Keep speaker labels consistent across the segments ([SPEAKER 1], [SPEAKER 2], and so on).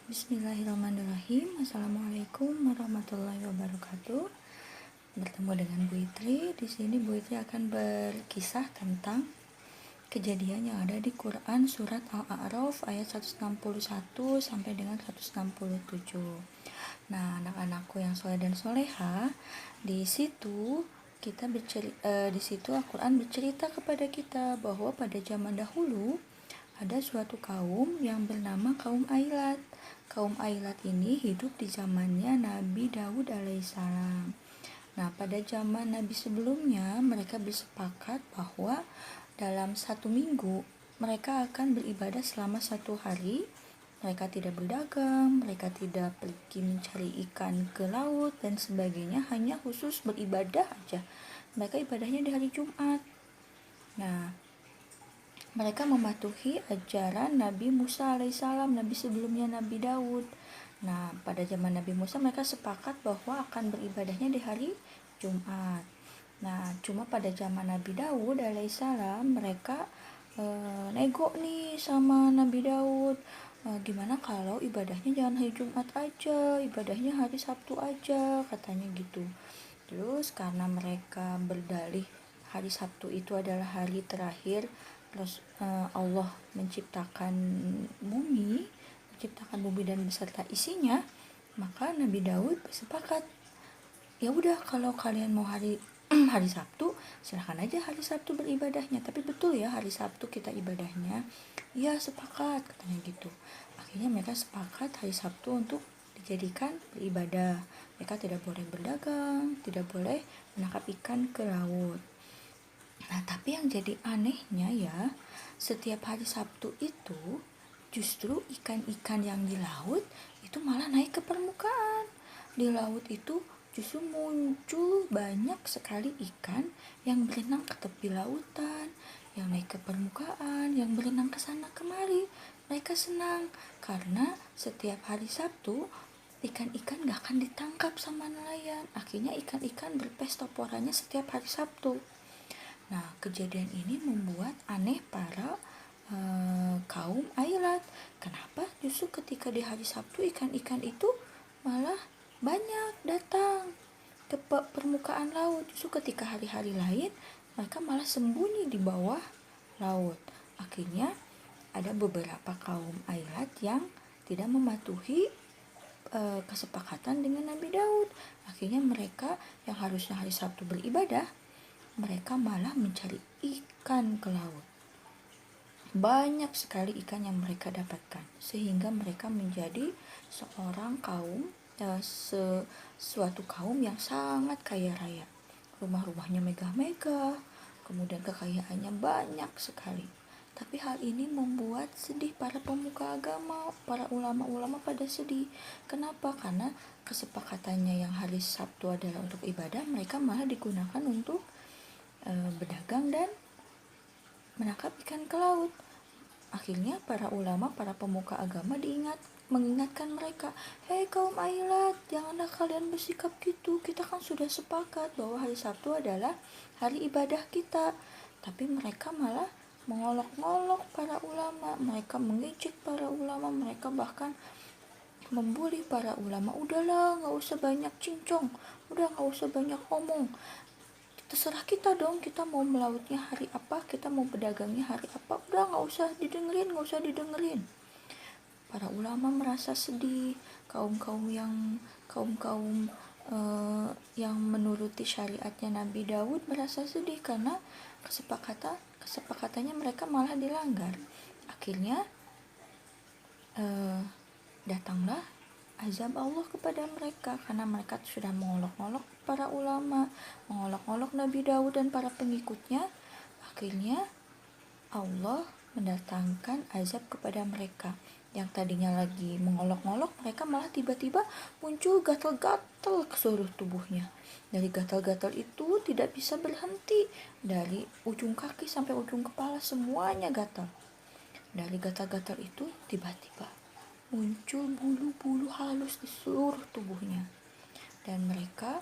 [SPEAKER 1] Bismillahirrahmanirrahim. Assalamualaikum warahmatullahi wabarakatuh. Bertemu dengan Bu Itri. Di sini Bu Itri akan berkisah tentang kejadian yang ada di Quran surat Al-A'raf ayat 161 sampai dengan 167. Nah, anak-anakku yang soleh dan soleha, di situ di situ Al-Quran bercerita kepada kita bahwa pada zaman dahulu ada suatu kaum yang bernama kaum Ailat. Kaum Ailat ini hidup di zamannya Nabi Daud alaihissalam. Nah, pada zaman Nabi sebelumnya, mereka bersepakat bahwa dalam satu minggu mereka akan beribadah selama satu hari. Mereka tidak berdagang, mereka tidak pergi mencari ikan ke laut dan sebagainya, hanya khusus beribadah aja. Mereka ibadahnya di hari Jumat. Nah, mereka mematuhi ajaran Nabi Musa alaihissalam, Nabi sebelumnya Nabi Daud. Nah, pada zaman Nabi Musa mereka sepakat bahwa akan beribadahnya di hari Jumat. Nah, cuma pada zaman Nabi Daud alaihissalam mereka nego nih sama Nabi Daud. Gimana kalau ibadahnya jangan hari Jumat aja, ibadahnya hari Sabtu aja, katanya gitu. Terus karena mereka berdalih hari Sabtu itu adalah hari terakhir terus Allah menciptakan bumi dan beserta isinya, maka Nabi Daud bersepakat, ya udah kalau kalian mau hari hari Sabtu, silahkan aja hari Sabtu beribadahnya, tapi betul ya hari Sabtu kita ibadahnya. Ya sepakat, katanya gitu. Akhirnya mereka sepakat hari Sabtu untuk dijadikan beribadah. Mereka tidak boleh berdagang, tidak boleh menangkap ikan ke laut. Nah, tapi yang jadi anehnya ya, setiap hari Sabtu itu justru ikan-ikan yang di laut itu malah naik ke permukaan. Di laut itu justru muncul banyak sekali ikan yang berenang ke tepi lautan, yang naik ke permukaan, yang berenang ke sana kemari. Mereka senang karena setiap hari Sabtu ikan-ikan gak akan ditangkap sama nelayan. Akhirnya ikan-ikan berpesta poranya setiap hari Sabtu. Nah, kejadian ini membuat aneh para kaum Ailat. Kenapa justru ketika di hari Sabtu ikan-ikan itu malah banyak datang ke permukaan laut. Justru ketika hari-hari lain mereka malah sembunyi di bawah laut. Akhirnya ada beberapa kaum Ailat yang tidak mematuhi kesepakatan dengan Nabi Daud. Akhirnya mereka yang harusnya hari Sabtu beribadah, mereka malah mencari ikan ke laut. Banyak sekali ikan yang mereka dapatkan, sehingga mereka menjadi seorang kaum, suatu kaum yang sangat kaya raya. Rumah-rumahnya megah-megah, kemudian kekayaannya banyak sekali. Tapi hal ini membuat sedih para pemuka agama, para ulama-ulama pada sedih. Kenapa? Karena kesepakatannya yang hari Sabtu adalah untuk ibadah, mereka malah digunakan untuk berdagang dan menangkap ikan ke laut. Akhirnya para ulama, para pemuka agama mengingatkan mereka, hei kaum Ailat, janganlah kalian bersikap gitu. Kita kan sudah sepakat bahwa hari Sabtu adalah hari ibadah kita. Tapi mereka malah mengolok-ngolok para ulama, mereka mengejek para ulama, mereka bahkan membuli para ulama. Udahlah, gak usah banyak cincong, udah gak usah banyak omong, terserah kita dong, kita mau melautnya hari apa, kita mau pedagangnya hari apa, udah gak usah didengerin. Para ulama merasa sedih, kaum-kaum yang menuruti syariatnya Nabi Daud merasa sedih karena kesepakatannya mereka malah dilanggar. Akhirnya datanglah azab Allah kepada mereka karena mereka sudah mengolok-olok para ulama, mengolok-olok Nabi Daud dan para pengikutnya. Akhirnya Allah mendatangkan azab kepada mereka. Yang tadinya lagi mengolok-olok, mereka malah tiba-tiba muncul gatal-gatal ke seluruh tubuhnya. Dari gatal-gatal itu tidak bisa berhenti, dari ujung kaki sampai ujung kepala semuanya gatal. Dari gatal-gatal itu tiba-tiba muncul bulu-bulu halus di seluruh tubuhnya, dan mereka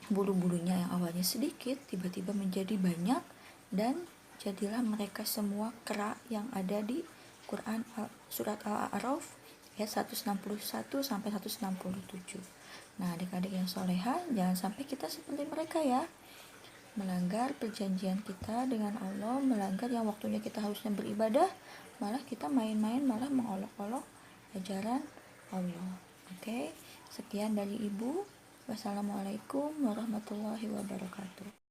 [SPEAKER 1] bulu-bulunya yang awalnya sedikit tiba-tiba menjadi banyak, dan jadilah mereka semua kera yang ada di Quran surat Al-A'raf ayat 161 sampai 167. Nah, adik-adik yang soleha, jangan sampai kita seperti mereka ya, melanggar perjanjian kita dengan Allah, melanggar yang waktunya kita harusnya beribadah, malah kita main-main, malah mengolok-olok ajaran Allah. Oke, sekian dari Ibu. Wassalamualaikum warahmatullahi wabarakatuh.